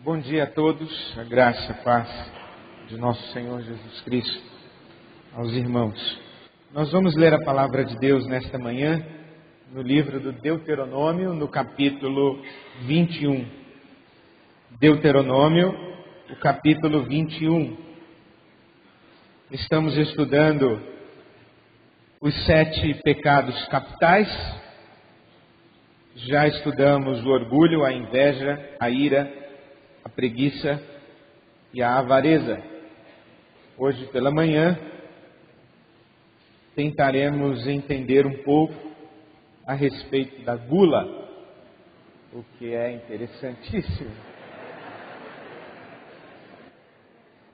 Bom dia a todos, a graça e a paz de nosso Senhor Jesus Cristo aos irmãos. Nós vamos ler a palavra de Deus nesta manhã, no livro do Deuteronômio, no capítulo 21. Deuteronômio, o capítulo 21. Estamos estudando os 7 pecados capitais. Já estudamos o orgulho, a inveja, a ira, a preguiça e a avareza. Hoje pela manhã tentaremos entender um pouco a respeito da gula, o que é interessantíssimo.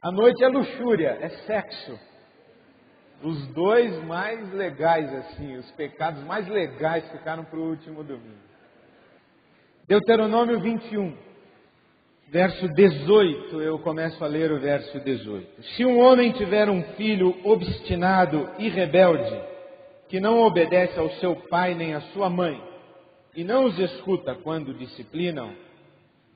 A noite é luxúria, é sexo. Os dois mais legais, assim, os pecados mais legais ficaram para o último domingo. Deuteronômio 21. Verso 18, eu começo a ler o verso 18. Se um homem tiver um filho obstinado e rebelde, que não obedece ao seu pai nem à sua mãe, e não os escuta quando disciplinam,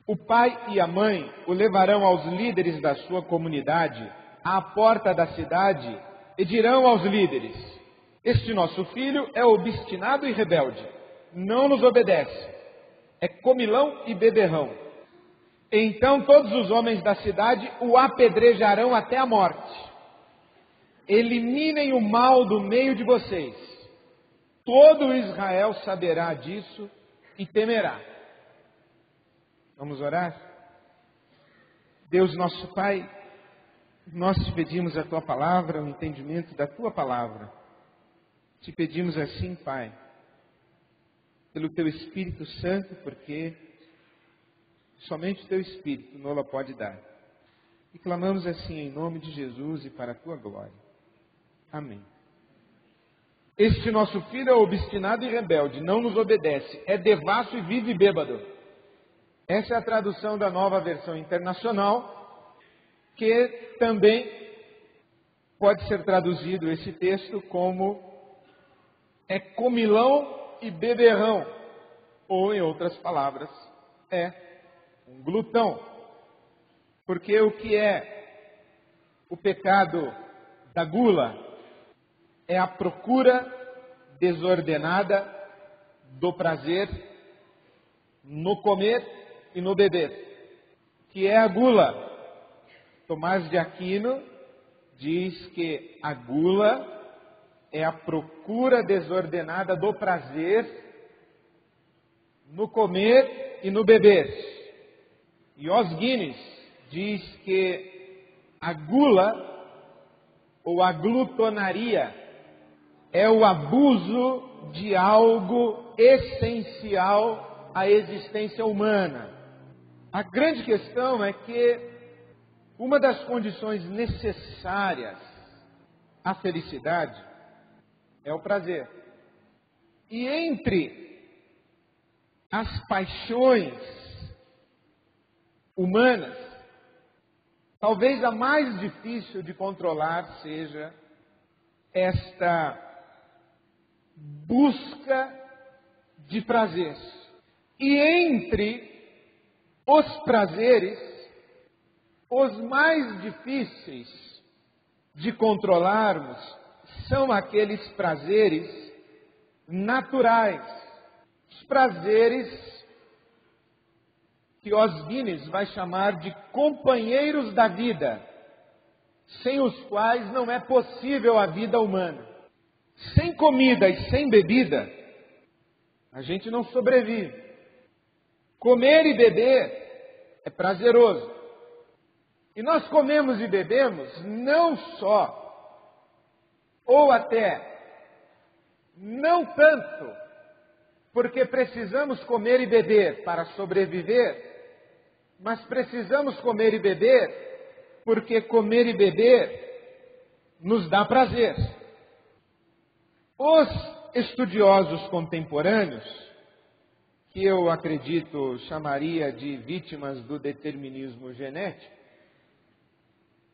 o pai e a mãe o levarão aos líderes da sua comunidade, à porta da cidade, e dirão aos líderes: este nosso filho é obstinado e rebelde, não nos obedece, é comilão e beberrão. Então todos os homens da cidade o apedrejarão até a morte. Eliminem o mal do meio de vocês. Todo Israel saberá disso e temerá. Vamos orar? Deus nosso Pai, nós te pedimos a Tua palavra, o entendimento da Tua palavra. Te pedimos assim, Pai, pelo Teu Espírito Santo, porque somente o Teu Espírito nos pode dar. E clamamos assim em nome de Jesus e para a Tua glória. Amém. Este nosso filho é obstinado e rebelde, não nos obedece, é devasso e vive bêbado. Essa é a tradução da Nova Versão Internacional, que também pode ser traduzido esse texto como é comilão e beberrão, ou em outras palavras, é um glutão. Porque o que é o pecado da gula? É a procura desordenada do prazer no comer e no beber. Que é a gula? Tomás de Aquino diz que a gula é a procura desordenada do prazer no comer e no beber. E Os Guinness diz que a gula ou a glutonaria é o abuso de algo essencial à existência humana. A grande questão é que uma das condições necessárias à felicidade é o prazer. E entre as paixões humanas, talvez a mais difícil de controlar seja esta busca de prazer. E entre os prazeres, os mais difíceis de controlarmos são aqueles prazeres naturais, os prazeres que Os Guinness vai chamar de companheiros da vida, sem os quais não é possível a vida humana. Sem comida e sem bebida, a gente não sobrevive. Comer e beber é prazeroso. E nós comemos e bebemos não só, ou até não tanto, porque precisamos comer e beber para sobreviver, mas precisamos comer e beber porque comer e beber nos dá prazer. Os estudiosos contemporâneos, que eu acredito chamaria de vítimas do determinismo genético,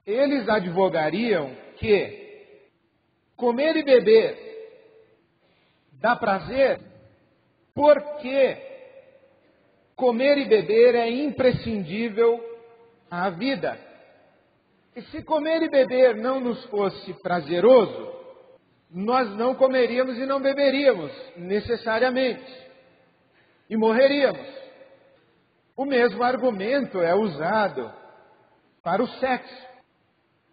eles advogariam que comer e beber dá prazer porque comer e beber é imprescindível à vida. E se comer e beber não nos fosse prazeroso, nós não comeríamos e não beberíamos necessariamente. E morreríamos. O mesmo argumento é usado para o sexo.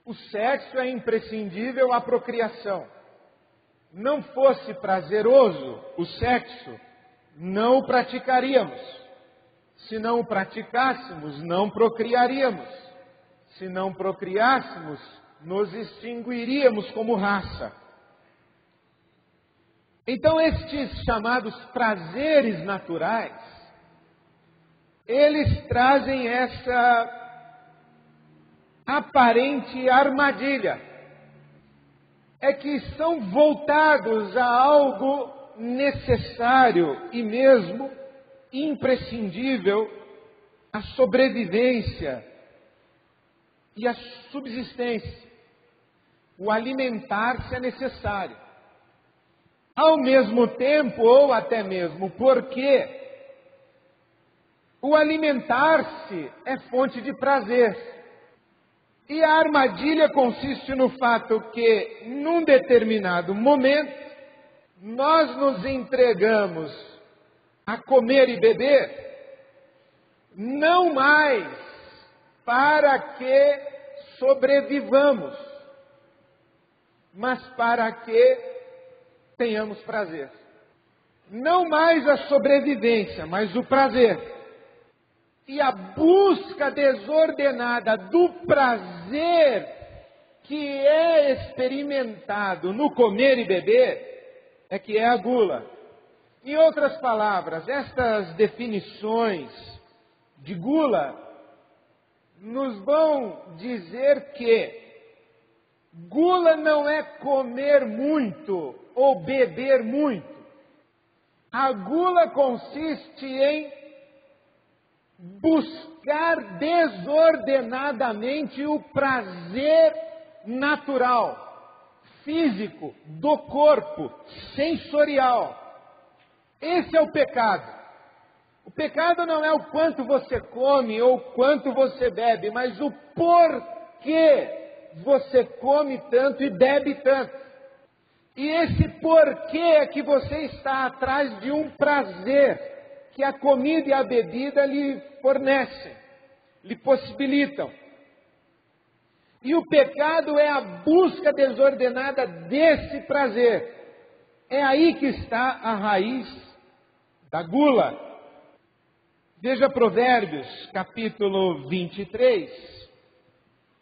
O sexo é imprescindível à procriação. Não fosse prazeroso o sexo, não o praticaríamos. Se não o praticássemos, não procriaríamos. Se não procriássemos, nos extinguiríamos como raça. Então, estes chamados prazeres naturais, eles trazem essa aparente armadilha. É que são voltados a algo necessário e mesmo imprescindível à sobrevivência e à subsistência. O alimentar-se é necessário. Ao mesmo tempo, ou até mesmo porque o alimentar-se é fonte de prazer. E a armadilha consiste no fato que, num determinado momento, nós nos entregamos a comer e beber, não mais para que sobrevivamos, mas para que tenhamos prazer. Não mais a sobrevivência, mas o prazer. E a busca desordenada do prazer que é experimentado no comer e beber é que é a gula. Em outras palavras, estas definições de gula nos vão dizer que gula não é comer muito ou beber muito. A gula consiste em buscar desordenadamente o prazer natural, físico, do corpo, sensorial. Esse é o pecado. O pecado não é o quanto você come ou quanto você bebe, mas o porquê você come tanto e bebe tanto. E esse porquê é que você está atrás de um prazer que a comida e a bebida lhe fornecem, lhe possibilitam. E o pecado é a busca desordenada desse prazer. É aí que está a raiz da gula. Veja Provérbios, capítulo 23,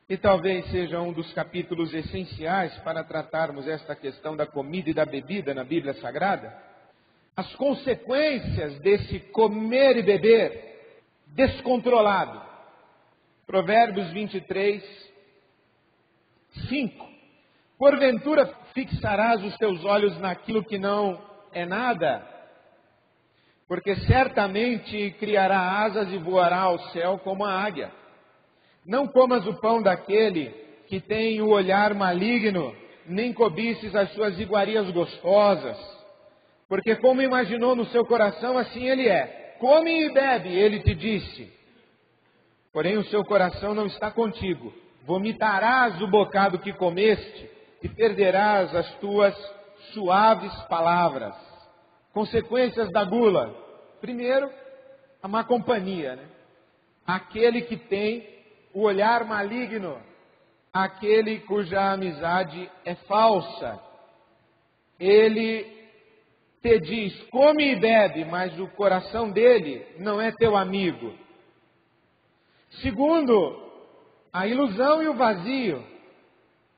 que talvez seja um dos capítulos essenciais para tratarmos esta questão da comida e da bebida na Bíblia Sagrada. As consequências desse comer e beber descontrolado. Provérbios 23, 5. Porventura fixarás os teus olhos naquilo que não é nada, porque certamente criará asas e voará ao céu como a águia. Não comas o pão daquele que tem o olhar maligno, nem cobices as suas iguarias gostosas. Porque como imaginou no seu coração, assim ele é. Come e bebe, ele te disse. Porém o seu coração não está contigo. Vomitarás o bocado que comeste e perderás as tuas suaves palavras. Consequências da gula. Primeiro, a má companhia, né? Aquele que tem o olhar maligno. Aquele cuja amizade é falsa. Ele te diz, come e bebe, mas o coração dele não é teu amigo. Segundo, a ilusão e o vazio.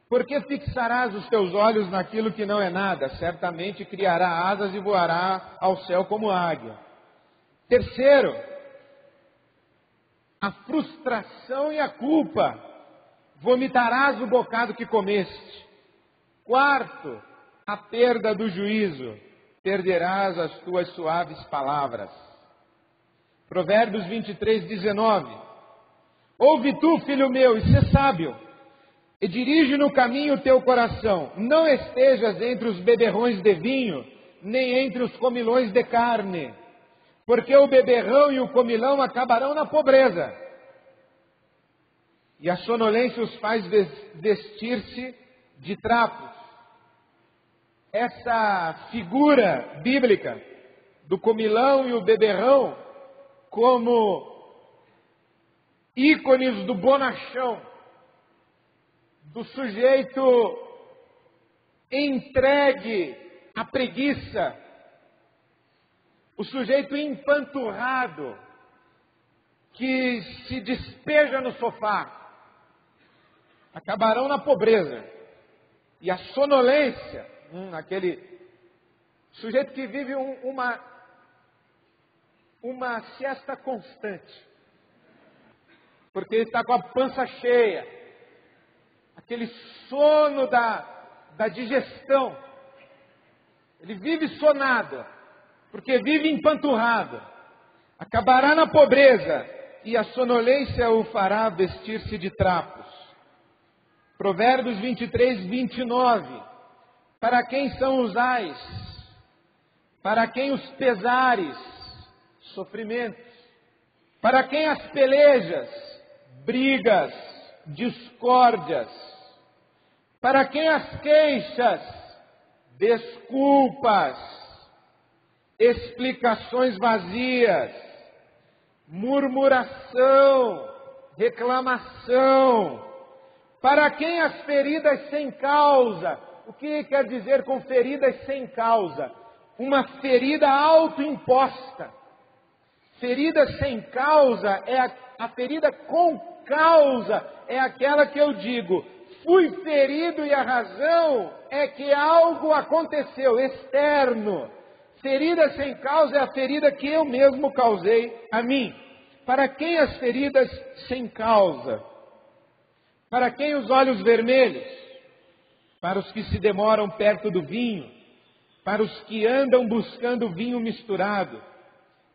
Porque fixarás os teus olhos naquilo que não é nada? Certamente criará asas e voará ao céu como águia. Terceiro, a frustração e a culpa. Vomitarás o bocado que comeste. Quarto, a perda do juízo. Perderás as tuas suaves palavras. Provérbios 23, 19. Ouve tu, filho meu, e sê sábio, e dirige no caminho o teu coração. Não estejas entre os beberrões de vinho, nem entre os comilões de carne. porque o beberrão e o comilão acabarão na pobreza, e a sonolência os faz vestir-se de trapos. Essa figura bíblica do comilão e o beberrão como ícones do bonachão, do sujeito entregue à preguiça, o sujeito empanturrado que se despeja no sofá, acabarão na pobreza. E a sonolência, aquele sujeito que vive uma siesta constante, porque ele está com a pança cheia, aquele sono da digestão, ele vive sonado, porque vive empanturrado, acabará na pobreza, e a sonolência o fará vestir-se de trapos. Provérbios 23, 29. Para quem são os ais? Para quem os pesares? Sofrimentos. Para quem as pelejas? Brigas, discórdias. Para quem as queixas? Desculpas, explicações vazias, murmuração, reclamação. Para quem as feridas sem causa? O que quer dizer com feridas sem causa? Uma ferida autoimposta. Ferida sem causa é a ferida com causa, é aquela que eu digo, fui ferido e a razão é que algo aconteceu, externo. Ferida sem causa é a ferida que eu mesmo causei a mim. Para quem as feridas sem causa? Para quem os olhos vermelhos? Para os que se demoram perto do vinho, para os que andam buscando vinho misturado.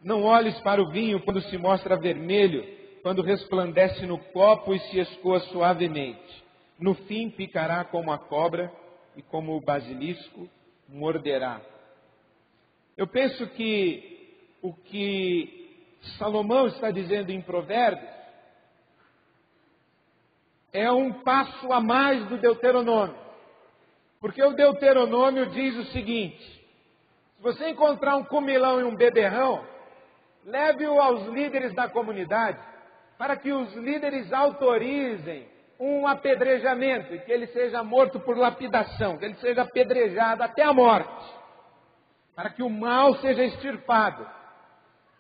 Não olhes para o vinho quando se mostra vermelho, quando resplandece no copo e se escoa suavemente. No fim picará como a cobra e como o basilisco morderá. Eu penso que o que Salomão está dizendo em Provérbios é um passo a mais do Deuteronômio. Porque o Deuteronômio diz o seguinte: se você encontrar um comilão e um beberrão, leve-o aos líderes da comunidade, para que os líderes autorizem um apedrejamento, e que ele seja morto por lapidação, que ele seja apedrejado até a morte, para que o mal seja extirpado.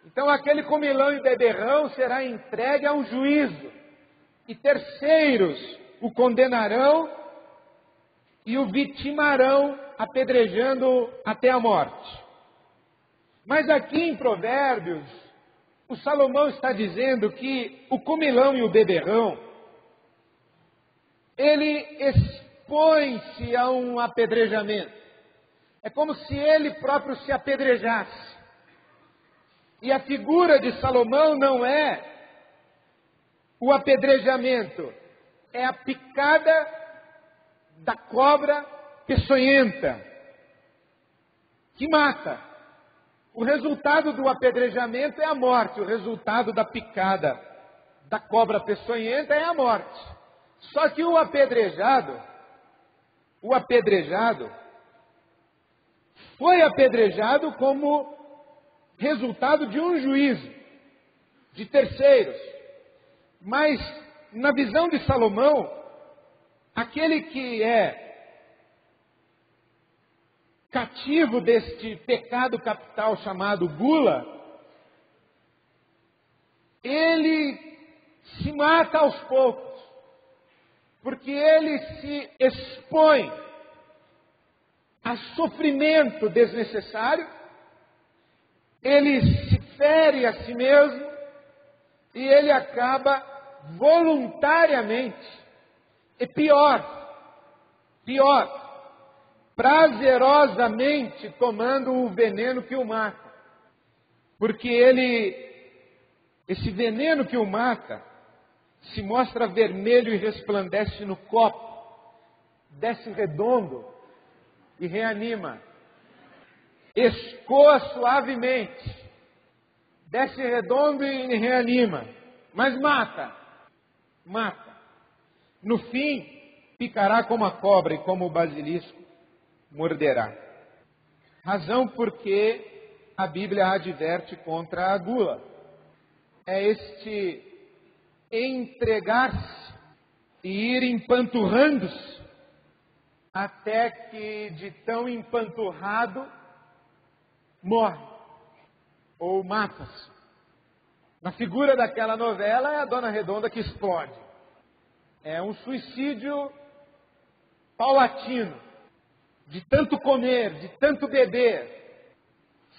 Então aquele comilão e beberrão será entregue a um juízo, e terceiros o condenarão e o vitimarão, apedrejando até a morte. Mas aqui em Provérbios, o Salomão está dizendo que o comilão e o beberrão, ele expõe-se a um apedrejamento. É como se ele próprio se apedrejasse. E a figura de Salomão não é o apedrejamento, é a picada da cobra peçonhenta, que mata. O resultado do apedrejamento é a morte, o resultado da picada da cobra peçonhenta é a morte. Só que o apedrejado foi apedrejado como resultado de um juízo, de terceiros. Mas, na visão de Salomão, aquele que é cativo deste pecado capital chamado gula, ele se mata aos poucos, porque ele se expõe a sofrimento desnecessário, ele se fere a si mesmo e ele acaba voluntariamente, e pior, prazerosamente tomando o veneno que o mata. Porque esse veneno que o mata, se mostra vermelho e resplandece no copo, desce redondo e reanima, escoa suavemente, desce redondo e reanima, mas mata. No fim, picará como a cobra e como o basilisco morderá. Razão porque a Bíblia adverte contra a gula. É este entregar-se e ir empanturrando-se até que de tão empanturrado morre ou mata-se. Na figura daquela novela é a Dona Redonda que explode. É um suicídio paulatino, de tanto comer, de tanto beber,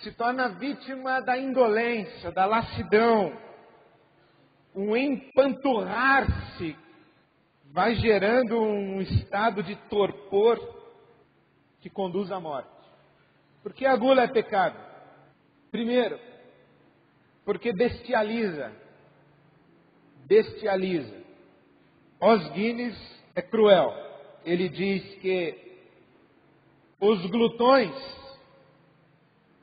se torna vítima da indolência, da lassidão. Um empanturrar-se vai gerando um estado de torpor que conduz à morte. Por que a gula é pecado? Primeiro, porque bestializa. Os Guinness é cruel. Ele diz que os glutões,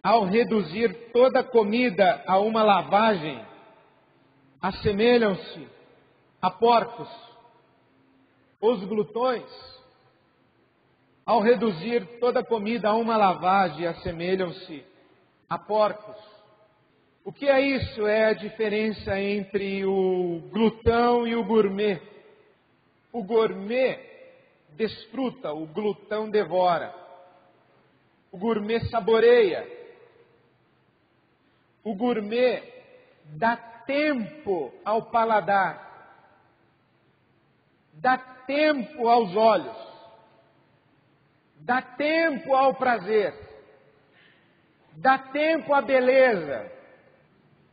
ao reduzir toda a comida a uma lavagem, assemelham-se a porcos. Os glutões, ao reduzir toda a comida a uma lavagem, assemelham-se a porcos. O que é isso? É a diferença entre o glutão e o gourmet. O gourmet desfruta, o glutão devora. O gourmet saboreia. O gourmet dá tempo ao paladar. Dá tempo aos olhos. Dá tempo ao prazer. Dá tempo à beleza.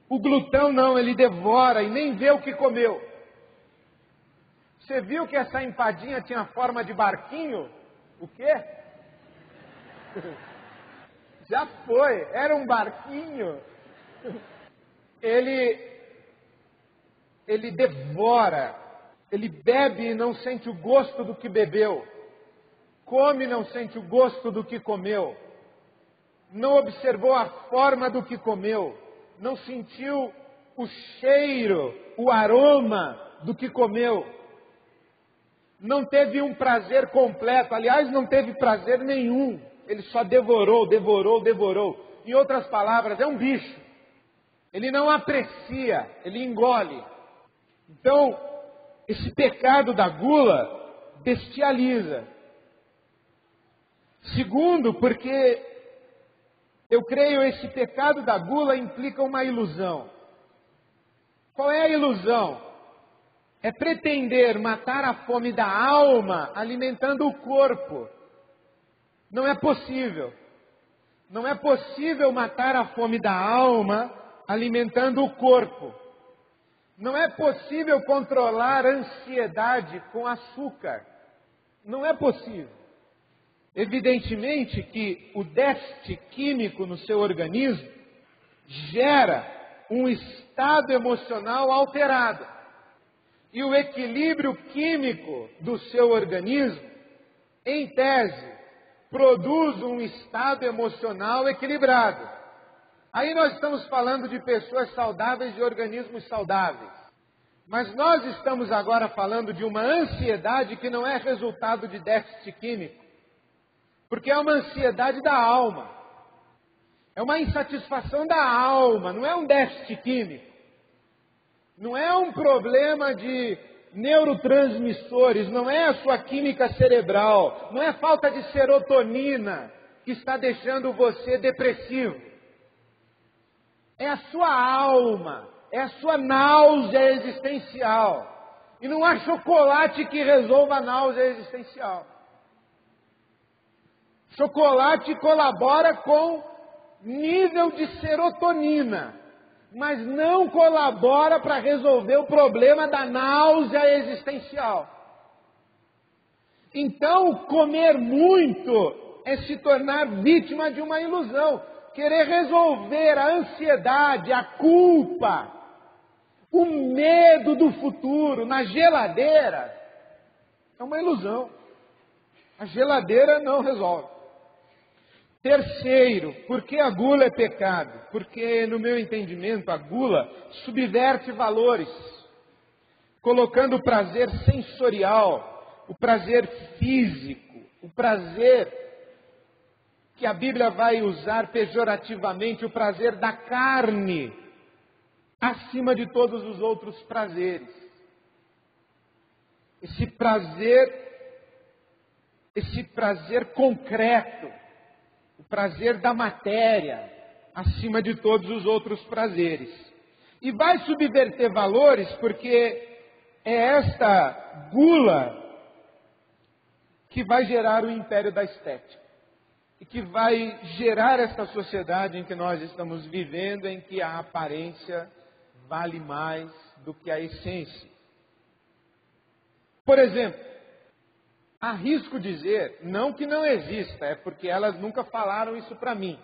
O glutão não, ele devora e nem vê o que comeu. Você viu que essa empadinha tinha forma de barquinho? O quê? Já foi, era um barquinho. Ele devora, ele bebe e não sente o gosto do que bebeu. Come e não sente o gosto do que comeu. Não observou a forma do que comeu. Não sentiu o cheiro, o aroma do que comeu. Não teve um prazer completo. Aliás, não teve prazer nenhum. Ele só devorou. Em outras palavras, é um bicho. Ele não aprecia, ele engole. Então, esse pecado da gula bestializa. Segundo, porque eu creio esse pecado da gula implica uma ilusão. Qual é a ilusão? É pretender matar a fome da alma alimentando o corpo. Não é possível. Não é possível matar a fome da alma alimentando o corpo. Não é possível controlar a ansiedade com açúcar. Não é possível. Evidentemente que o déficit químico no seu organismo gera um estado emocional alterado. E o equilíbrio químico do seu organismo, em tese, produz um estado emocional equilibrado. Aí nós estamos falando de pessoas saudáveis, de organismos saudáveis. Mas nós estamos agora falando de uma ansiedade que não é resultado de déficit químico. Porque é uma ansiedade da alma. É uma insatisfação da alma, não é um déficit químico. Não é um problema de neurotransmissores, não é a sua química cerebral, não é falta de serotonina que está deixando você depressivo. É a sua alma, é a sua náusea existencial. E não há chocolate que resolva a náusea existencial. Chocolate colabora com nível de serotonina, mas não colabora para resolver o problema da náusea existencial. Então, comer muito é se tornar vítima de uma ilusão. Querer resolver a ansiedade, a culpa, o medo do futuro na geladeira é uma ilusão. A geladeira não resolve. Terceiro, por que a gula é pecado? Porque, no meu entendimento, a gula subverte valores, colocando o prazer sensorial, o prazer físico, o prazer que a Bíblia vai usar pejorativamente, o prazer da carne, acima de todos os outros prazeres. Esse prazer concreto, o prazer da matéria, acima de todos os outros prazeres. E vai subverter valores porque é esta gula que vai gerar o império da estética. E que vai gerar esta sociedade em que nós estamos vivendo, em que a aparência vale mais do que a essência. Por exemplo, arrisco dizer, não que não exista, é porque elas nunca falaram isso para mim.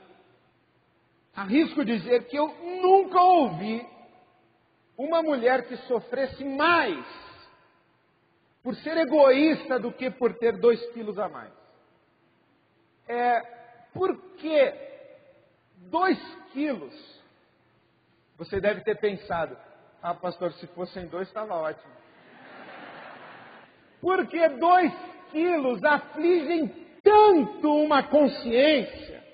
Arrisco dizer que eu nunca ouvi uma mulher que sofresse mais por ser egoísta do que por ter 2 quilos a mais. Porque 2 quilos, você deve ter pensado, pastor, se fossem 2 estava ótimo. Porque 2 quilos afligem tanto uma consciência,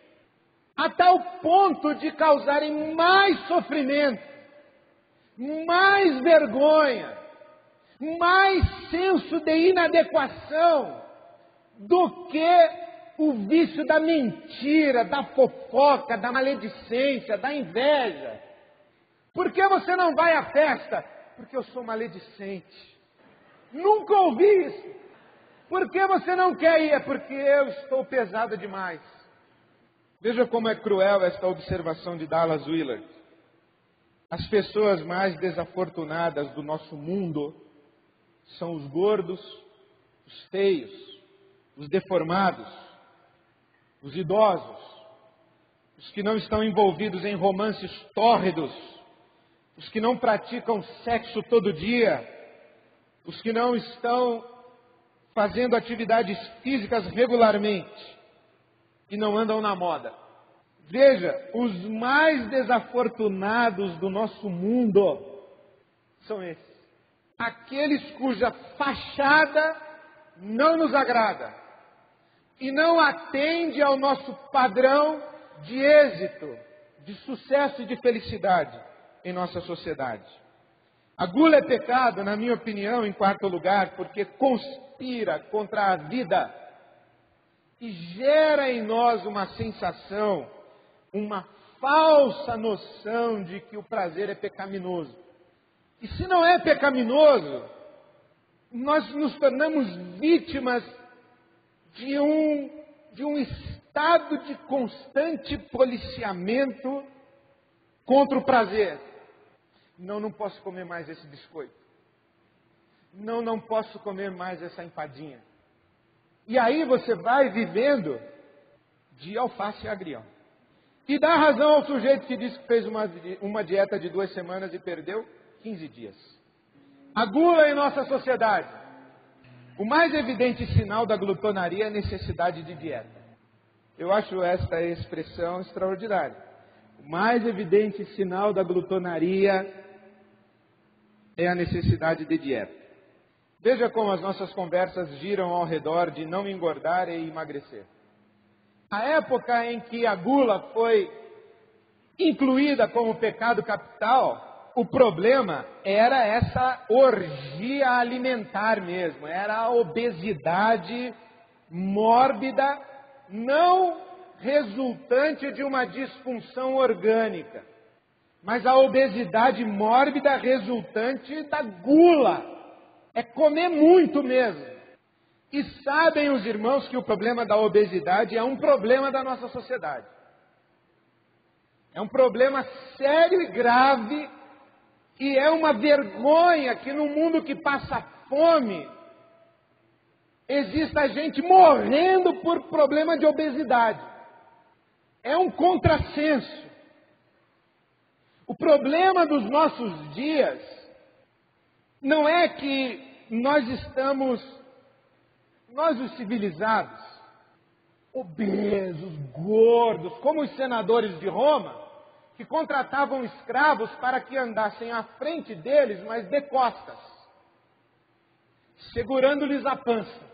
a tal ponto de causarem mais sofrimento, mais vergonha, mais senso de inadequação do que o vício da mentira, da fofoca, da maledicência, da inveja. Por que você não vai à festa? Porque eu sou maledicente. Nunca ouvi isso. Por que você não quer ir? É porque eu estou pesada demais. Veja como é cruel esta observação de Dallas Willard. As pessoas mais desafortunadas do nosso mundo são os gordos, os feios, os deformados, os idosos, os que não estão envolvidos em romances tórridos, os que não praticam sexo todo dia, os que não estão fazendo atividades físicas regularmente e não andam na moda. Veja, os mais desafortunados do nosso mundo são esses. Aqueles cuja fachada não nos agrada e não atende ao nosso padrão de êxito, de sucesso e de felicidade em nossa sociedade. A gula é pecado, na minha opinião, em quarto lugar, porque conspira contra a vida e gera em nós uma sensação, uma falsa noção de que o prazer é pecaminoso. E se não é pecaminoso, nós nos tornamos vítimas de um estado de constante policiamento contra o prazer. Não posso comer mais esse biscoito. Não posso comer mais essa empadinha. E aí você vai vivendo de alface e agrião. E dá razão ao sujeito que disse que fez uma dieta de 2 semanas e perdeu 15 dias. A gula em nossa sociedade. O mais evidente sinal da glutonaria é a necessidade de dieta. Eu acho esta expressão extraordinária. O mais evidente sinal da glutonaria é a necessidade de dieta. Veja como as nossas conversas giram ao redor de não engordar e emagrecer. A época em que a gula foi incluída como pecado capital, o problema era essa orgia alimentar mesmo, era a obesidade mórbida, não resultante de uma disfunção orgânica, mas a obesidade mórbida resultante da gula. É comer muito mesmo. E sabem os irmãos que o problema da obesidade é um problema da nossa sociedade. É um problema sério e grave, e é uma vergonha que no mundo que passa fome, exista gente morrendo por problema de obesidade. É um contrassenso. O problema dos nossos dias não é que nós os civilizados, obesos, gordos, como os senadores de Roma, que contratavam escravos para que andassem à frente deles, mas de costas, segurando-lhes a pança.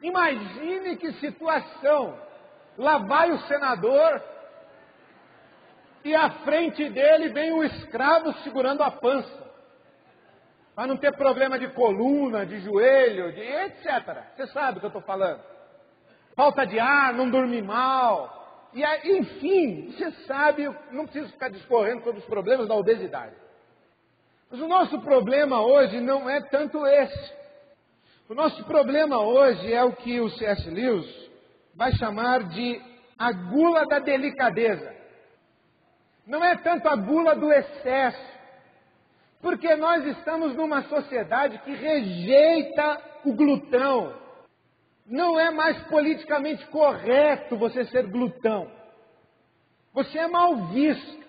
Imagine que situação! Lá vai o senador e à frente dele vem o escravo segurando a pança, para não ter problema de coluna, de joelho, de etc. Você sabe o que eu estou falando. Falta de ar, não dormir mal. E aí, enfim, você sabe, não preciso ficar discorrendo sobre os problemas da obesidade. Mas o nosso problema hoje não é tanto esse. O nosso problema hoje é o que o C.S. Lewis vai chamar de a gula da delicadeza. Não é tanto a gula do excesso, porque nós estamos numa sociedade que rejeita o glutão. Não é mais politicamente correto você ser glutão. Você é mal visto.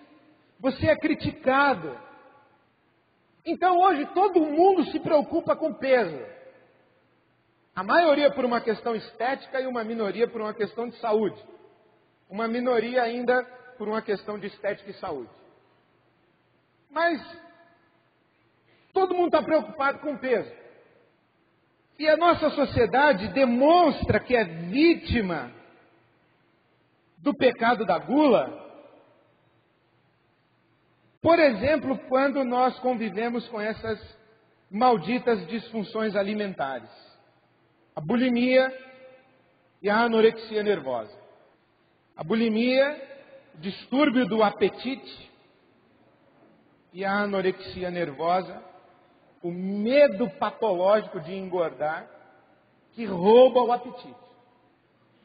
Você é criticado. Então hoje todo mundo se preocupa com peso. A maioria por uma questão estética e uma minoria por uma questão de saúde. Uma minoria ainda por uma questão de estética e saúde. Mas todo mundo está preocupado com peso. E a nossa sociedade demonstra que é vítima do pecado da gula, por exemplo, quando nós convivemos com essas malditas disfunções alimentares. A bulimia e a anorexia nervosa. A bulimia, distúrbio do apetite, e a anorexia nervosa, o medo patológico de engordar, que rouba o apetite.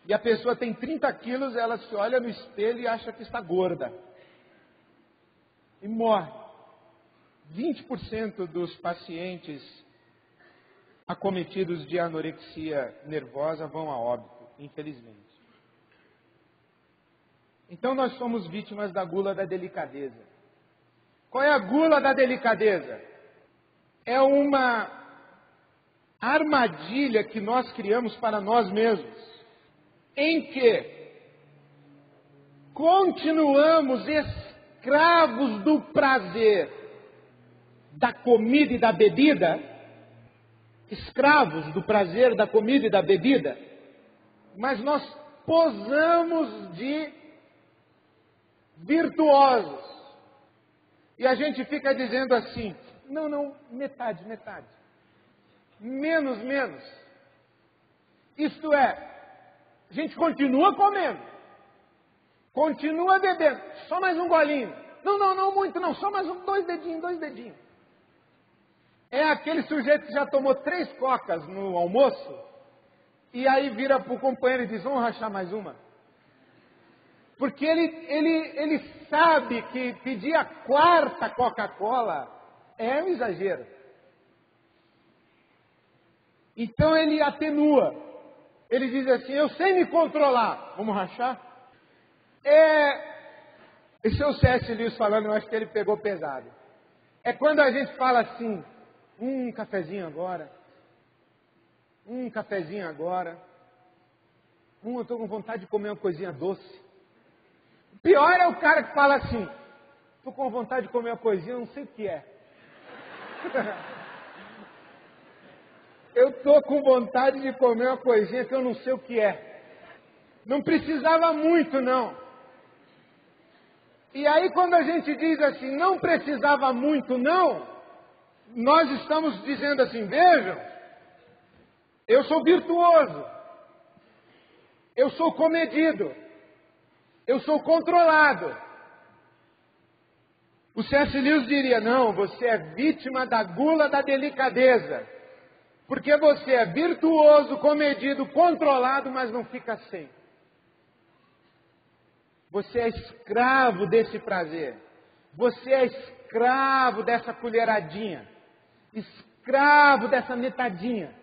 E a pessoa tem 30 quilos, ela se olha no espelho e acha que está gorda. E morre. 20% dos pacientes acometidos de anorexia nervosa vão a óbito, infelizmente. Então nós somos vítimas da gula da delicadeza. Qual é a gula da delicadeza? É uma armadilha que nós criamos para nós mesmos, em que continuamos escravos do prazer da comida e da bebida, escravos do prazer da comida e da bebida, mas nós posamos de virtuosos. E a gente fica dizendo assim, não, metade. Menos. Isto é, a gente continua comendo, continua bebendo, só mais um golinho. Não muito não, só mais dois dedinhos. É aquele sujeito que já tomou 3 cocas no almoço, e aí vira para o companheiro e diz, vamos rachar mais uma. Porque ele sabe que pedir a 4ª Coca-Cola é um exagero. Então ele atenua. Ele diz assim, eu sei me controlar. Vamos rachar? Esse é o C.S. Lewis falando, eu acho que ele pegou pesado. É quando a gente fala assim, um cafezinho agora. Eu estou com vontade de comer uma coisinha doce. O pior é o cara que fala assim, estou com vontade de comer uma coisinha, eu não sei o que é. Eu estou com vontade de comer uma coisinha que eu não sei o que é. Não precisava muito, não. E aí quando a gente diz assim, não precisava muito, não, nós estamos dizendo assim, vejam, eu sou virtuoso, eu sou comedido, eu sou controlado. O C.S. Lewis diria, não, você é vítima da gula da delicadeza. Porque você é virtuoso, comedido, controlado, mas não fica sem. Você é escravo desse prazer. Você é escravo dessa colheradinha. Escravo dessa metadinha.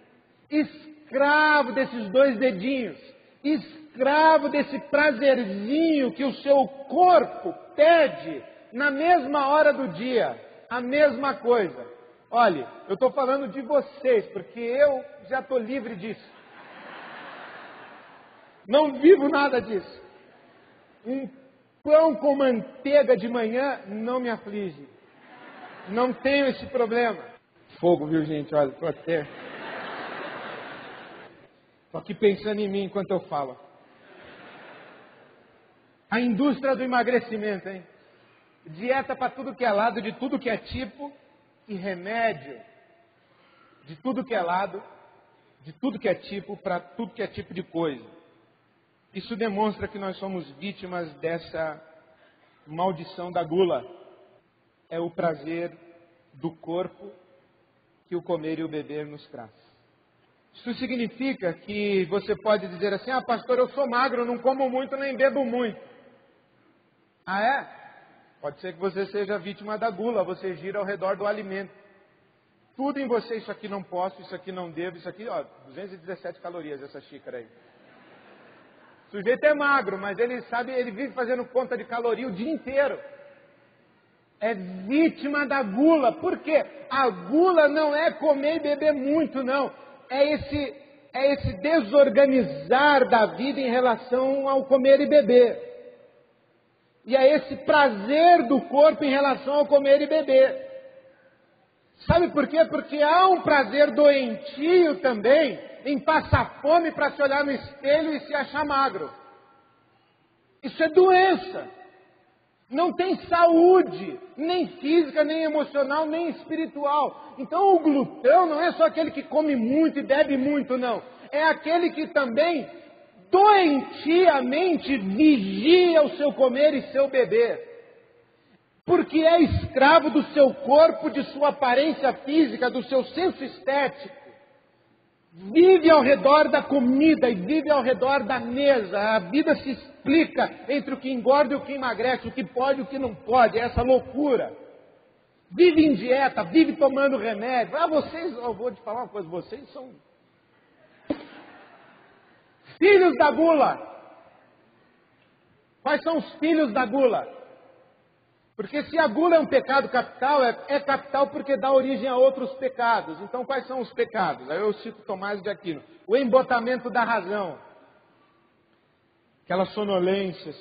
Escravo desses 2 dedinhos. Escravo desse prazerzinho que o seu corpo pede na mesma hora do dia. A mesma coisa. Olha, eu estou falando de vocês, porque eu já estou livre disso. Não vivo nada disso. Um pão com manteiga de manhã não me aflige. Não tenho esse problema. Fogo, viu, gente? Olha, estou até... Estou aqui pensando em mim enquanto eu falo. A indústria do emagrecimento, hein? Dieta para tudo que é lado, de tudo que é tipo, e remédio de tudo que é lado, de tudo que é tipo, para tudo que é tipo de coisa. Isso demonstra que nós somos vítimas dessa maldição da gula. É o prazer do corpo que o comer e o beber nos traz. Isso significa que você pode dizer assim, pastor, eu sou magro, não como muito, nem bebo muito. Ah, é? Pode ser que você seja vítima da gula, você gira ao redor do alimento. Tudo em você, isso aqui não posso, isso aqui não devo, isso aqui, 217 calorias essa xícara aí. O sujeito é magro, mas ele vive fazendo conta de caloria o dia inteiro. É vítima da gula. Por quê? A gula não é comer e beber muito, não. É esse desorganizar da vida em relação ao comer e beber. E é esse prazer do corpo em relação ao comer e beber. Sabe por quê? Porque há um prazer doentio também em passar fome para se olhar no espelho e se achar magro. Isso é doença. Não tem saúde, nem física, nem emocional, nem espiritual. Então o glutão não é só aquele que come muito e bebe muito, não. É aquele que também doentiamente vigia o seu comer e seu beber. Porque é escravo do seu corpo, de sua aparência física, do seu senso estético. Vive ao redor da comida e vive ao redor da mesa. A vida se explica entre o que engorda e o que emagrece, o que pode e o que não pode. É essa loucura. Vive em dieta, vive tomando remédio. Eu vou te falar uma coisa, vocês são filhos da gula. Quais são os filhos da gula? Porque se a gula é um pecado capital, é capital porque dá origem a outros pecados. Então quais são os pecados? Aí eu cito Tomás de Aquino. O embotamento da razão. Aquela sonolência.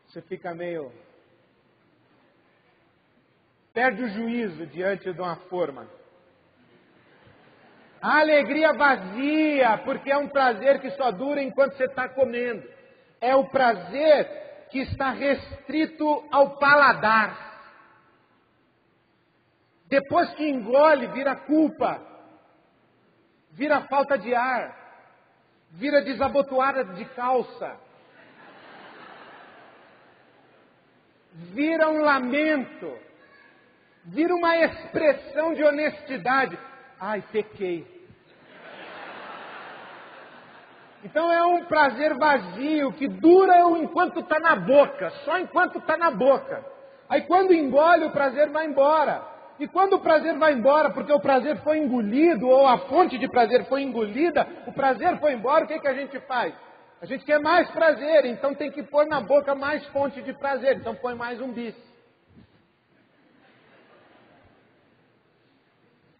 Você fica meio... Perde o juízo diante de uma forma. A alegria vazia, porque é um prazer que só dura enquanto você está comendo. É o prazer que está restrito ao paladar. Depois que engole, vira culpa, vira falta de ar, vira desabotoada de calça, vira um lamento, vira uma expressão de honestidade. Ai, pequei. Então é um prazer vazio que dura enquanto está na boca, só enquanto está na boca. Aí quando engole, o prazer vai embora. E quando o prazer vai embora, porque o prazer foi engolido, ou a fonte de prazer foi engolida, o prazer foi embora, o que a gente faz? A gente quer mais prazer, então tem que pôr na boca mais fonte de prazer, então põe mais um bis.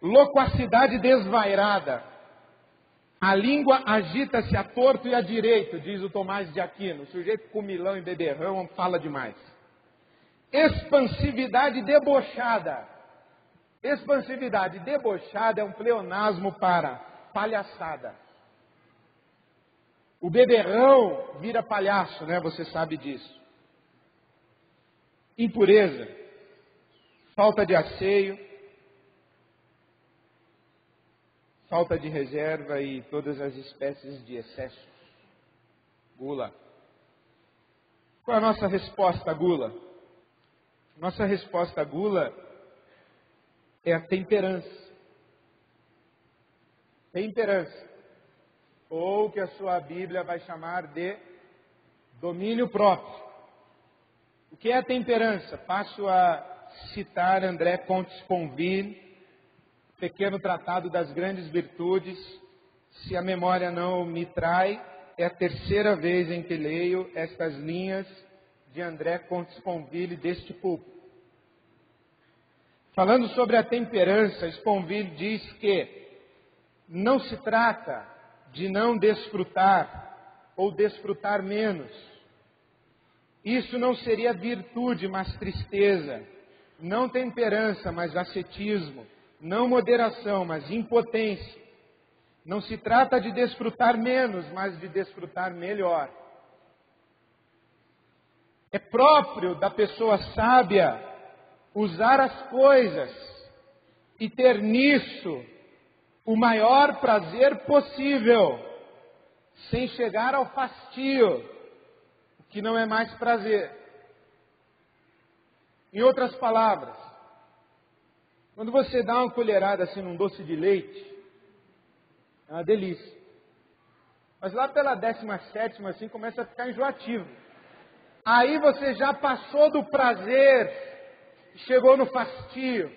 Loquacidade desvairada. A língua agita-se a torto e a direito, diz o Tomás de Aquino. O sujeito com milão e beberrão fala demais. Expansividade debochada. Expansividade debochada é um pleonasmo para palhaçada. O beberrão vira palhaço, né? Você sabe disso. Impureza. Falta de asseio. Falta de reserva e todas as espécies de excessos. Gula. Qual é a nossa resposta à gula? Nossa resposta à gula é a temperança. Temperança. Ou que a sua Bíblia vai chamar de domínio próprio. O que é a temperança? Passo a citar André Comte-Sponville, Pequeno Tratado das Grandes Virtudes. Se a memória não me trai, é a terceira vez em que leio estas linhas de André Comte-Sponville deste púlpito. Falando sobre a temperança, Sponville diz que não se trata de não desfrutar ou desfrutar menos. Isso não seria virtude, mas tristeza. Não temperança, mas ascetismo. Não moderação, mas impotência. Não se trata de desfrutar menos, mas de desfrutar melhor. É próprio da pessoa sábia usar as coisas e ter nisso o maior prazer possível, sem chegar ao fastio, que não é mais prazer. Em outras palavras, quando você dá uma colherada assim num doce de leite, é uma delícia. Mas lá pela 17ª, assim, começa a ficar enjoativo. Aí você já passou do prazer e chegou no fastio.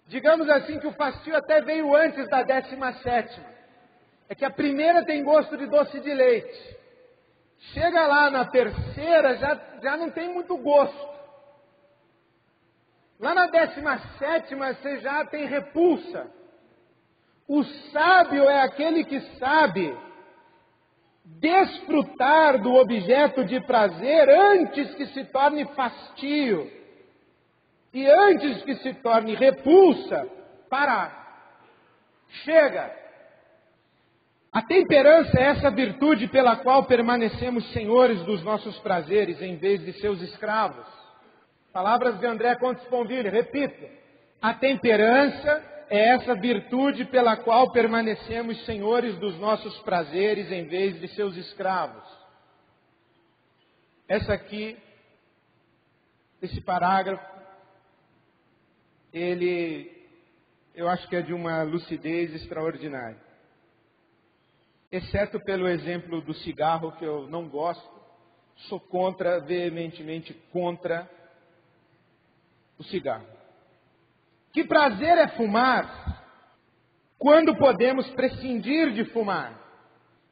Digamos assim que o fastio até veio antes da 17ª. É que a primeira tem gosto de doce de leite. Chega lá na terceira, já não tem muito gosto. Lá na 17ª você já tem repulsa. O sábio é aquele que sabe desfrutar do objeto de prazer antes que se torne fastio. E antes que se torne repulsa, parar. Chega. A temperança é essa virtude pela qual permanecemos senhores dos nossos prazeres em vez de seus escravos. Palavras de André Comte Sponville, repito. A temperança é essa virtude pela qual permanecemos senhores dos nossos prazeres em vez de seus escravos. Esse parágrafo, eu acho que é de uma lucidez extraordinária. Exceto pelo exemplo do cigarro, que eu não gosto, sou veementemente contra o cigarro. Que prazer é fumar quando podemos prescindir de fumar?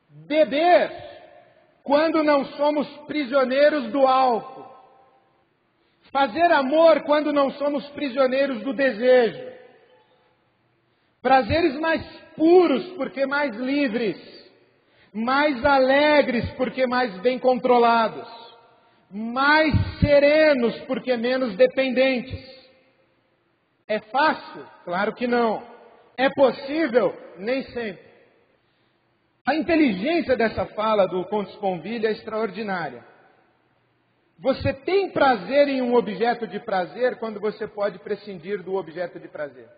Beber quando não somos prisioneiros do álcool. Fazer amor quando não somos prisioneiros do desejo. Prazeres mais puros porque mais livres. Mais alegres porque mais bem controlados. Mais serenos porque menos dependentes. É fácil? Claro que não. É possível? Nem sempre. A inteligência dessa fala do Comte Sponville é extraordinária. Você tem prazer em um objeto de prazer quando você pode prescindir do objeto de prazer.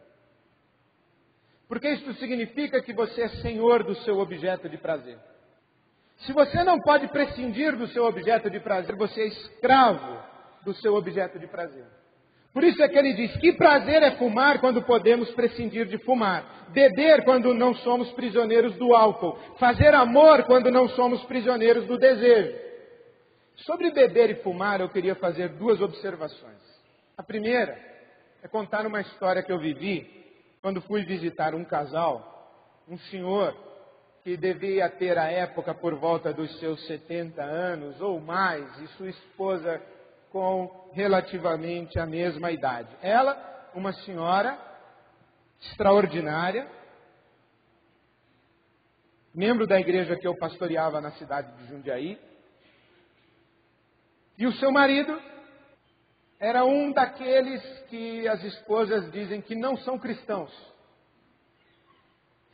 Porque isso significa que você é senhor do seu objeto de prazer. Se você não pode prescindir do seu objeto de prazer, você é escravo do seu objeto de prazer. Por isso é que ele diz, que prazer é fumar quando podemos prescindir de fumar. Beber quando não somos prisioneiros do álcool. Fazer amor quando não somos prisioneiros do desejo. Sobre beber e fumar, eu queria fazer duas observações. A primeira é contar uma história que eu vivi quando fui visitar um casal, um senhor que devia ter à época por volta dos seus 70 anos ou mais, e sua esposa com relativamente a mesma idade. Ela, uma senhora extraordinária, membro da igreja que eu pastoreava na cidade de Jundiaí, e o seu marido era um daqueles que as esposas dizem que não são cristãos.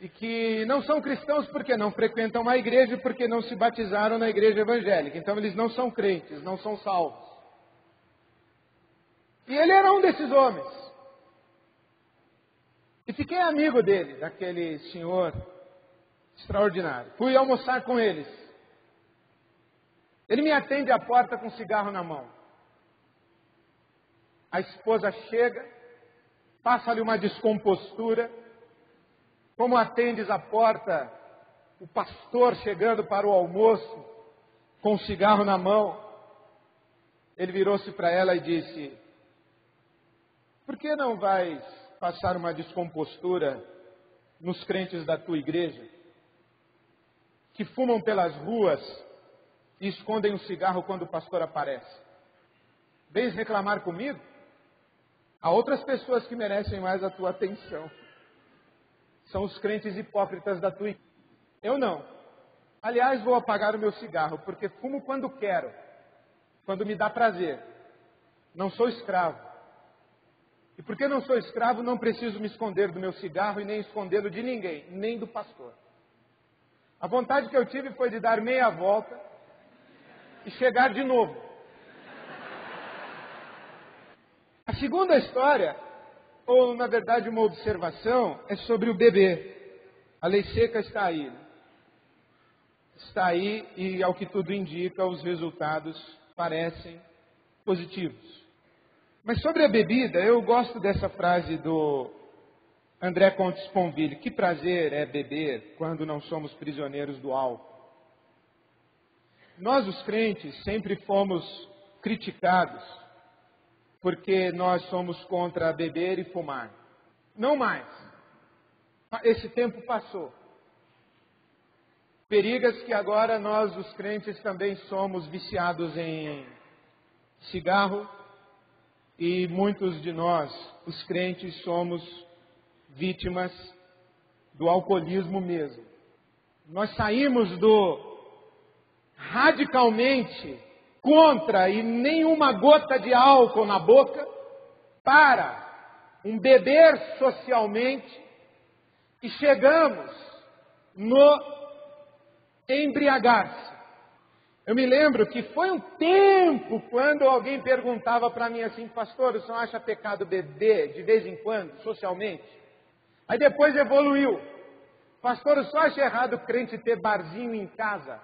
E que não são cristãos porque não frequentam a igreja e porque não se batizaram na igreja evangélica. Então eles não são crentes, não são salvos. E ele era um desses homens. E fiquei amigo dele, daquele senhor extraordinário. Fui almoçar com eles. Ele me atende à porta com um cigarro na mão. A esposa chega, passa-lhe uma descompostura. Como atendes à porta, o pastor chegando para o almoço, com um cigarro na mão. Ele virou-se para ela e disse, por que não vais passar uma descompostura nos crentes da tua igreja, que fumam pelas ruas e escondem o cigarro quando o pastor aparece? Vens reclamar comigo? Há outras pessoas que merecem mais a tua atenção. São os crentes hipócritas da tua igreja. Eu não. Aliás, vou apagar o meu cigarro, porque fumo quando quero, quando me dá prazer. Não sou escravo. E porque não sou escravo, não preciso me esconder do meu cigarro e nem escondê-lo de ninguém, nem do pastor. A vontade que eu tive foi de dar meia volta e chegar de novo. A segunda história, ou na verdade uma observação, é sobre o bebê. A lei seca está aí. Está aí e, ao que tudo indica, os resultados parecem positivos. Mas sobre a bebida, eu gosto dessa frase do André Comte Sponville: que prazer é beber quando não somos prisioneiros do álcool. Nós, os crentes, sempre fomos criticados porque nós somos contra beber e fumar. Não mais. Esse tempo passou. Perigas que agora nós, os crentes, também somos viciados em cigarro e muitos de nós, os crentes, somos vítimas do alcoolismo mesmo. Nós saímos do radicalmente contra e nenhuma gota de álcool na boca para um beber socialmente e chegamos no embriagar-se. Eu me lembro que foi um tempo quando alguém perguntava para mim assim: pastor, o senhor acha pecado beber de vez em quando, socialmente? Aí depois evoluiu: pastor, o senhor acha errado o crente ter barzinho em casa?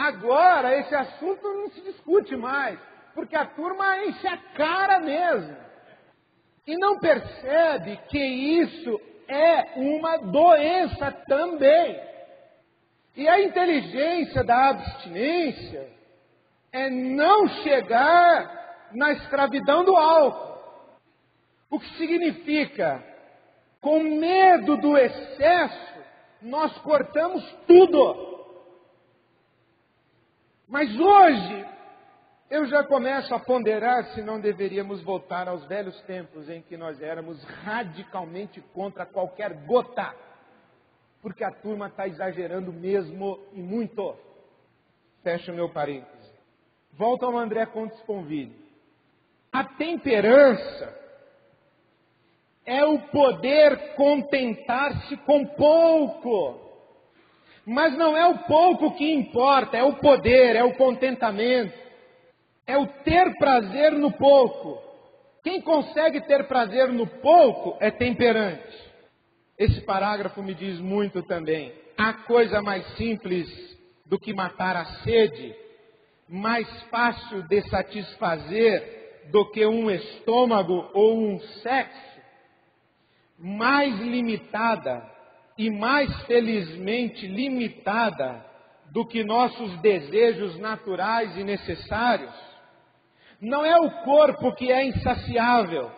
Agora esse assunto não se discute mais, porque a turma enche a cara mesmo. E não percebe que isso é uma doença também. E a inteligência da abstinência é não chegar na escravidão do álcool. O que significa, com medo do excesso, nós cortamos tudo. Mas hoje, eu já começo a ponderar se não deveríamos voltar aos velhos tempos em que nós éramos radicalmente contra qualquer gota. Porque a turma está exagerando mesmo e muito. Fecha o meu parêntese. Volto ao André Comte Sponville. A temperança é o poder contentar-se com pouco. Mas não é o pouco que importa, é o poder, é o contentamento. É o ter prazer no pouco. Quem consegue ter prazer no pouco é temperante. Esse parágrafo me diz muito também. Há coisa mais simples do que matar a sede, mais fácil de satisfazer do que um estômago ou um sexo, mais limitada e mais felizmente limitada do que nossos desejos naturais e necessários. Não é o corpo que é insaciável.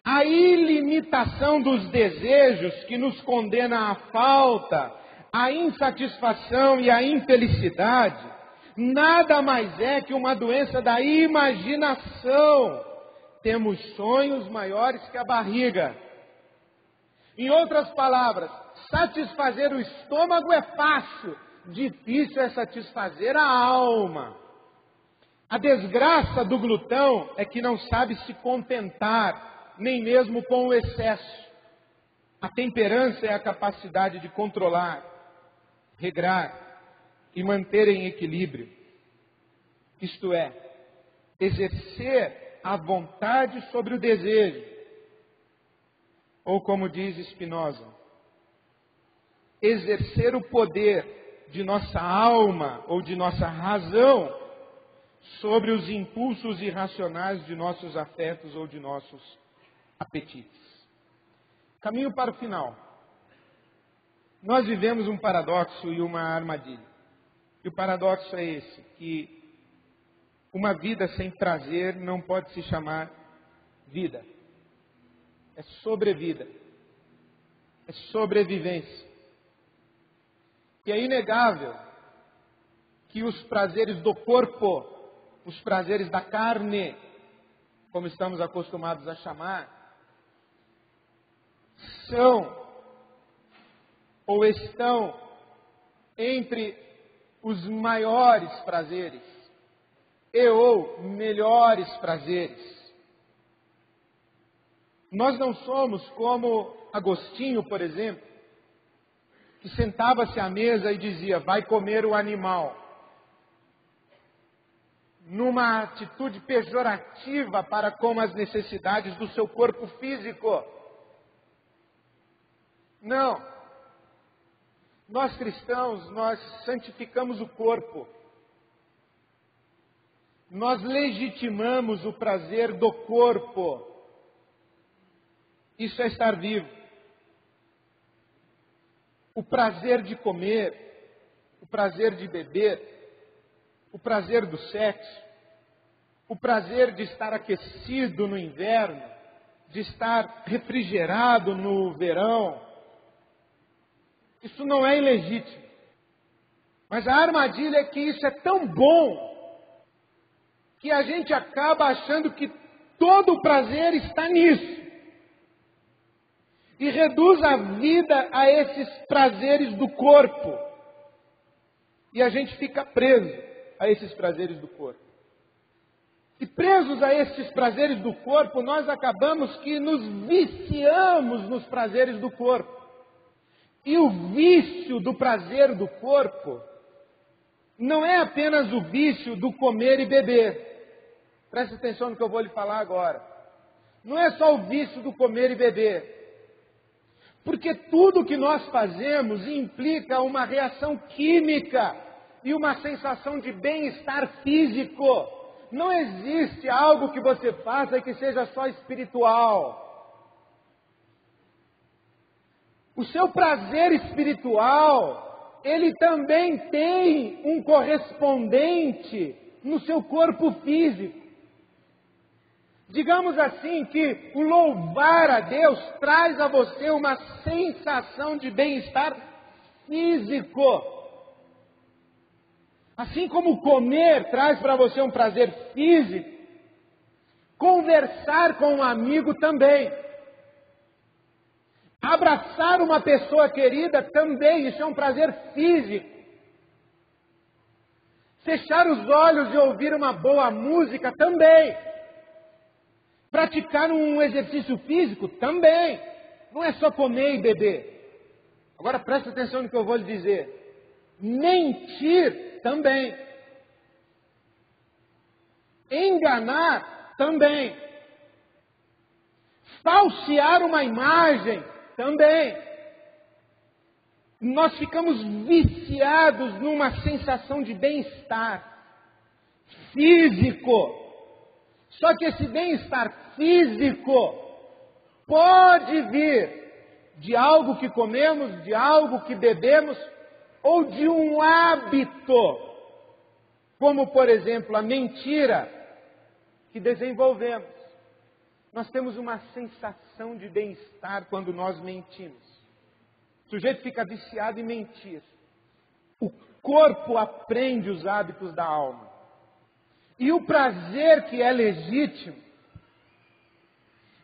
A ilimitação dos desejos que nos condena à falta, à insatisfação e à infelicidade, nada mais é que uma doença da imaginação. Temos sonhos maiores que a barriga. Em outras palavras, satisfazer o estômago é fácil, difícil é satisfazer a alma. A desgraça do glutão é que não sabe se contentar, nem mesmo com o excesso. A temperança é a capacidade de controlar, regrar e manter em equilíbrio. Isto é, exercer a vontade sobre o desejo. Ou como diz Spinoza, exercer o poder de nossa alma ou de nossa razão sobre os impulsos irracionais de nossos afetos ou de nossos apetites. Caminho para o final. Nós vivemos um paradoxo e uma armadilha. E o paradoxo é esse, que uma vida sem prazer não pode se chamar vida. É sobrevida. É sobrevivência. E é inegável que os prazeres do corpo, os prazeres da carne, como estamos acostumados a chamar, são ou estão entre os maiores prazeres e ou melhores prazeres. Nós não somos como Agostinho, por exemplo, que sentava-se à mesa e dizia, vai comer o animal, numa atitude pejorativa para com as necessidades do seu corpo físico. Não. Nós cristãos, nós santificamos o corpo. Nós legitimamos o prazer do corpo. Isso é estar vivo. O prazer de comer, o prazer de beber, o prazer do sexo, o prazer de estar aquecido no inverno, de estar refrigerado no verão. Isso não é ilegítimo. Mas a armadilha é que isso é tão bom que a gente acaba achando que todo o prazer está nisso. E reduz a vida a esses prazeres do corpo. E a gente fica preso a esses prazeres do corpo. E presos a esses prazeres do corpo, nós acabamos que nos viciamos nos prazeres do corpo. E o vício do prazer do corpo não é apenas o vício do comer e beber. Preste atenção no que eu vou lhe falar agora. Não é só o vício do comer e beber. Porque tudo que nós fazemos implica uma reação química e uma sensação de bem-estar físico. Não existe algo que você faça que seja só espiritual. O seu prazer espiritual, ele também tem um correspondente no seu corpo físico. Digamos assim que o louvar a Deus traz a você uma sensação de bem-estar físico. Assim como comer traz para você um prazer físico, conversar com um amigo também. Abraçar uma pessoa querida também, isso é um prazer físico. Fechar os olhos e ouvir uma boa música também. Praticar um exercício físico também. Não é só comer e beber. Agora preste atenção no que eu vou lhe dizer. Mentir também. Enganar também. Falsear uma imagem também. Nós ficamos viciados numa sensação de bem-estar físico. Só que esse bem-estar físico pode vir de algo que comemos, de algo que bebemos, ou de um hábito, como por exemplo a mentira que desenvolvemos. Nós temos uma sensação de bem-estar quando nós mentimos. O sujeito fica viciado em mentir. O corpo aprende os hábitos da alma. E o prazer que é legítimo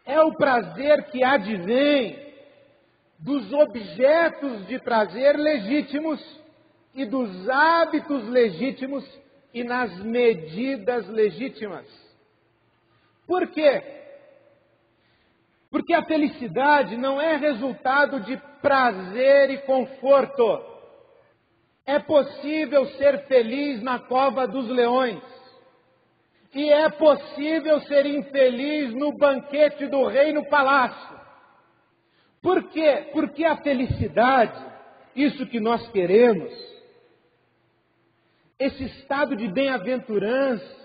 é o prazer que advém dos objetos de prazer legítimos e dos hábitos legítimos e nas medidas legítimas. Por quê? Porque a felicidade não é resultado de prazer e conforto. É possível ser feliz na cova dos leões. E é possível ser infeliz no banquete do rei no palácio. Por quê? Porque a felicidade, isso que nós queremos, esse estado de bem-aventurança,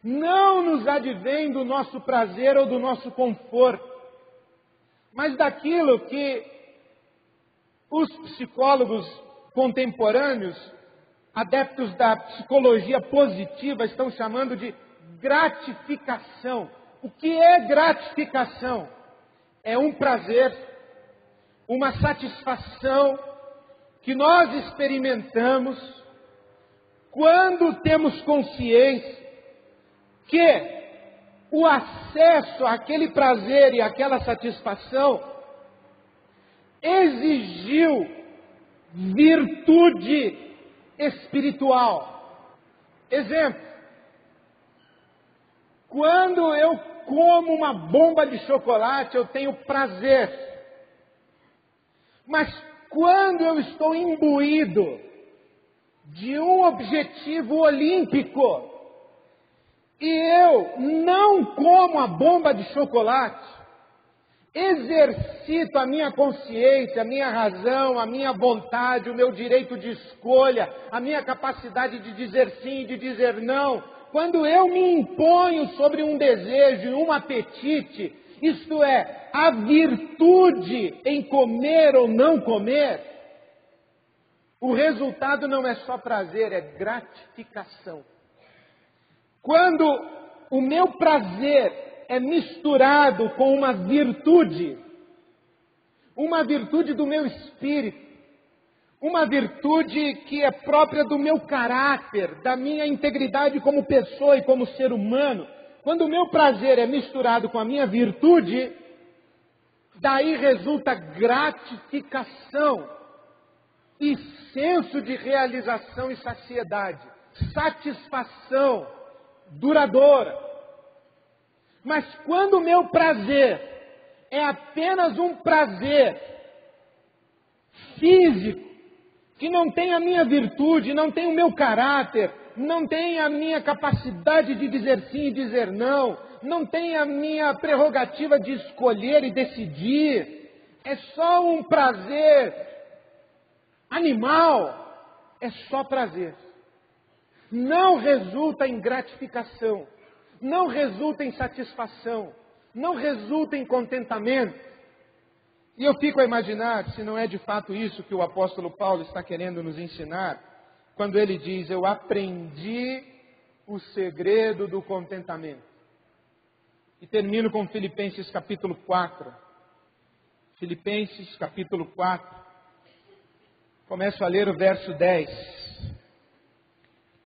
não nos advém do nosso prazer ou do nosso conforto, mas daquilo que os psicólogos contemporâneos, adeptos da psicologia positiva, estão chamando de gratificação. O que é gratificação? É um prazer, uma satisfação que nós experimentamos quando temos consciência que o acesso àquele prazer e àquela satisfação exigiu virtude espiritual. Exemplo: quando eu como uma bomba de chocolate, eu tenho prazer. Mas quando eu estou imbuído de um objetivo olímpico e eu não como a bomba de chocolate, exercito a minha consciência, a minha razão, a minha vontade, o meu direito de escolha, a minha capacidade de dizer sim e de dizer não. Quando eu me imponho sobre um desejo, um apetite, isto é, a virtude em comer ou não comer, o resultado não é só prazer, é gratificação. Quando o meu prazer é misturado com uma virtude do meu espírito, uma virtude que é própria do meu caráter, da minha integridade como pessoa e como ser humano, quando o meu prazer é misturado com a minha virtude, daí resulta gratificação e senso de realização e saciedade, satisfação duradoura. Mas quando o meu prazer é apenas um prazer físico, que não tem a minha virtude, não tem o meu caráter, não tem a minha capacidade de dizer sim e dizer não, não tem a minha prerrogativa de escolher e decidir, é só um prazer animal, é só prazer. Não resulta em gratificação, não resulta em satisfação, não resulta em contentamento. E eu fico a imaginar se não é de fato isso que o apóstolo Paulo está querendo nos ensinar, quando ele diz: eu aprendi o segredo do contentamento. E termino com Filipenses capítulo 4. Filipenses capítulo 4. Começo a ler o verso 10.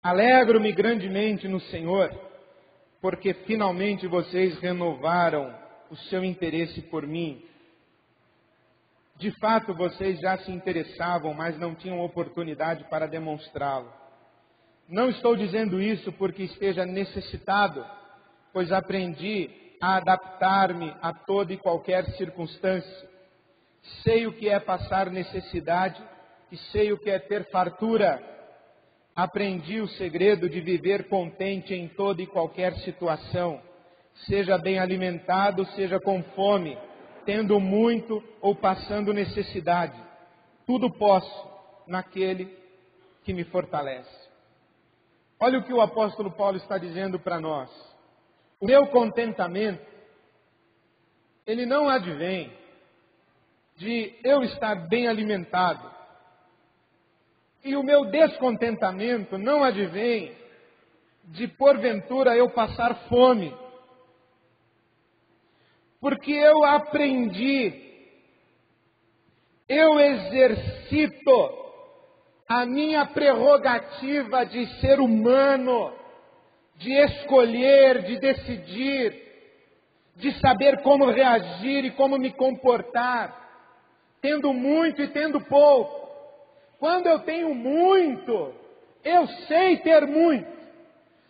Alegro-me grandemente no Senhor, porque finalmente vocês renovaram o seu interesse por mim. De fato, vocês já se interessavam, mas não tinham oportunidade para demonstrá-lo. Não estou dizendo isso porque esteja necessitado, pois aprendi a adaptar-me a toda e qualquer circunstância. Sei o que é passar necessidade e sei o que é ter fartura. Aprendi o segredo de viver contente em toda e qualquer situação, seja bem alimentado, seja com fome, tendo muito ou passando necessidade. Tudo posso naquele que me fortalece. Olha o que o apóstolo Paulo está dizendo para nós. O meu contentamento, ele não advém de eu estar bem alimentado. E o meu descontentamento não advém de, porventura, eu passar fome. Porque eu aprendi, eu exercito a minha prerrogativa de ser humano, de escolher, de decidir, de saber como reagir e como me comportar, tendo muito e tendo pouco. Quando eu tenho muito, eu sei ter muito.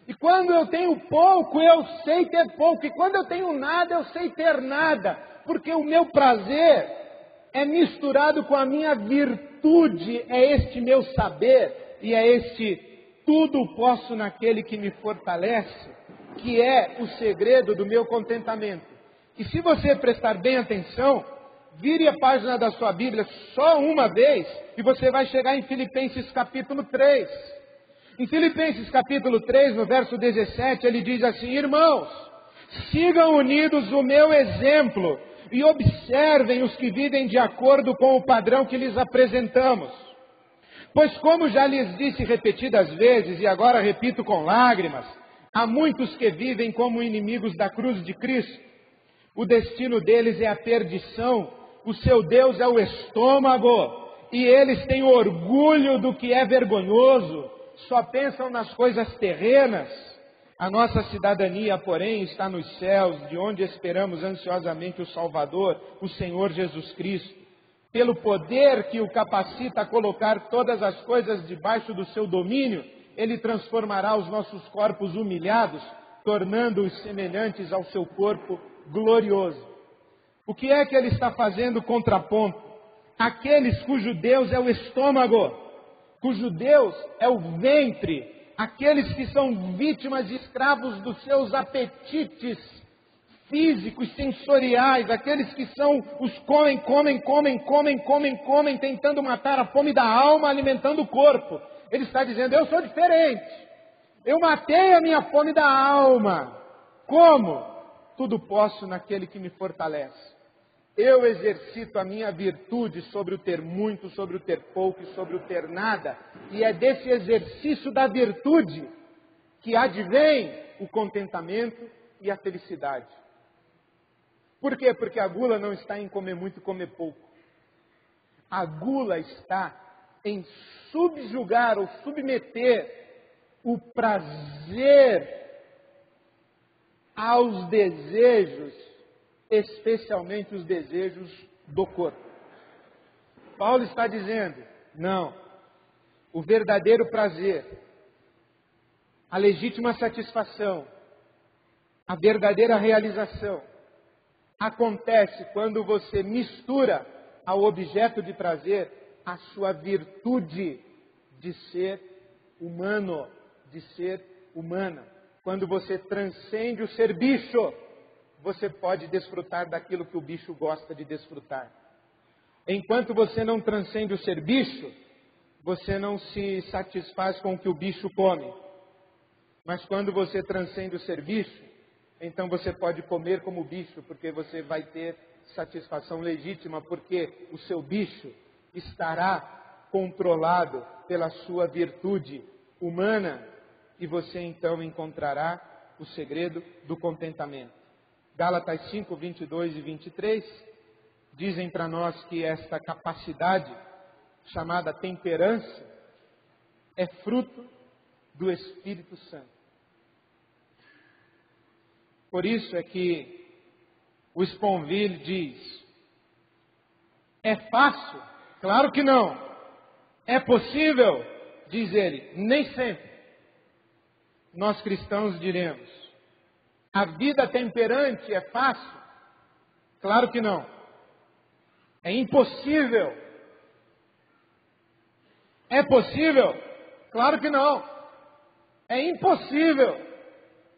E quando eu tenho pouco, eu sei ter pouco. E quando eu tenho nada, eu sei ter nada. Porque o meu prazer é misturado com a minha virtude, é este meu saber, e é este tudo posso naquele que me fortalece, que é o segredo do meu contentamento. E se você prestar bem atenção, vire a página da sua Bíblia só uma vez, e você vai chegar em Filipenses capítulo 3. Em Filipenses capítulo 3, no verso 17, ele diz assim: irmãos, sigam unidos o meu exemplo e observem os que vivem de acordo com o padrão que lhes apresentamos. Pois como já lhes disse repetidas vezes, e agora repito com lágrimas, há muitos que vivem como inimigos da cruz de Cristo. O destino deles é a perdição, o seu Deus é o estômago, e eles têm orgulho do que é vergonhoso. Só pensam nas coisas terrenas. A nossa cidadania, porém, está nos céus, de onde esperamos ansiosamente o Salvador, o Senhor Jesus Cristo. pelo poder que o capacita a colocar todas as coisas debaixo do seu domínio, Ele transformará os nossos corpos humilhados, tornando-os semelhantes ao seu corpo glorioso. O que é que Ele está fazendo contraponto? Aqueles cujo Deus é o estômago, cujo Deus é o ventre, aqueles que são vítimas e escravos dos seus apetites físicos, sensoriais, aqueles que são os comem, tentando matar a fome da alma, alimentando o corpo. Ele está dizendo, eu sou diferente. Eu matei a minha fome da alma. Como? Tudo posso naquele que me fortalece. Eu exercito a minha virtude sobre o ter muito, sobre o ter pouco e sobre o ter nada. E é desse exercício da virtude que advém o contentamento e a felicidade. Por quê? Porque a gula não está em comer muito e comer pouco. A gula está em subjugar ou submeter o prazer aos desejos, especialmente os desejos do corpo. Paulo está dizendo, não, o verdadeiro prazer, a legítima satisfação, a verdadeira realização, acontece quando você mistura ao objeto de prazer a sua virtude de ser humano, de ser humana. Quando você transcende o ser bicho, você pode desfrutar daquilo que o bicho gosta de desfrutar. Enquanto você não transcende o ser bicho, você não se satisfaz com o que o bicho come. Mas quando você transcende o ser bicho, então você pode comer como bicho, porque você vai ter satisfação legítima, porque o seu bicho estará controlado pela sua virtude humana e você então encontrará o segredo do contentamento. Gálatas 5, 22 e 23 dizem para nós que esta capacidade, chamada temperança, é fruto do Espírito Santo. Por isso é que o Sponville diz, é fácil? Claro que não. É possível? Diz ele, nem sempre. Nós cristãos diremos, a vida temperante é fácil? Claro que não. É impossível. É possível? Claro que não. É impossível.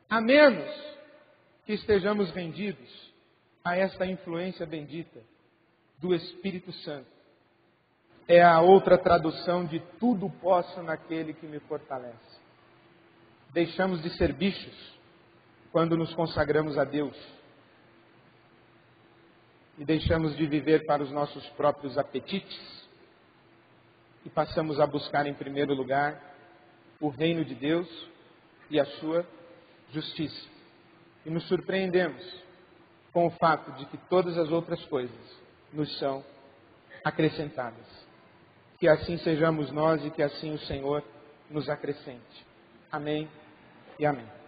A menos que estejamos rendidos a esta influência bendita do Espírito Santo. É a outra tradução de tudo posso naquele que me fortalece. Deixamos de ser bichos quando nos consagramos a Deus. E deixamos de viver para os nossos próprios apetites. E passamos a buscar em primeiro lugar o reino de Deus e a sua justiça. E nos surpreendemos com o fato de que todas as outras coisas nos são acrescentadas. Que assim sejamos nós e que assim o Senhor nos acrescente. Amém e amém.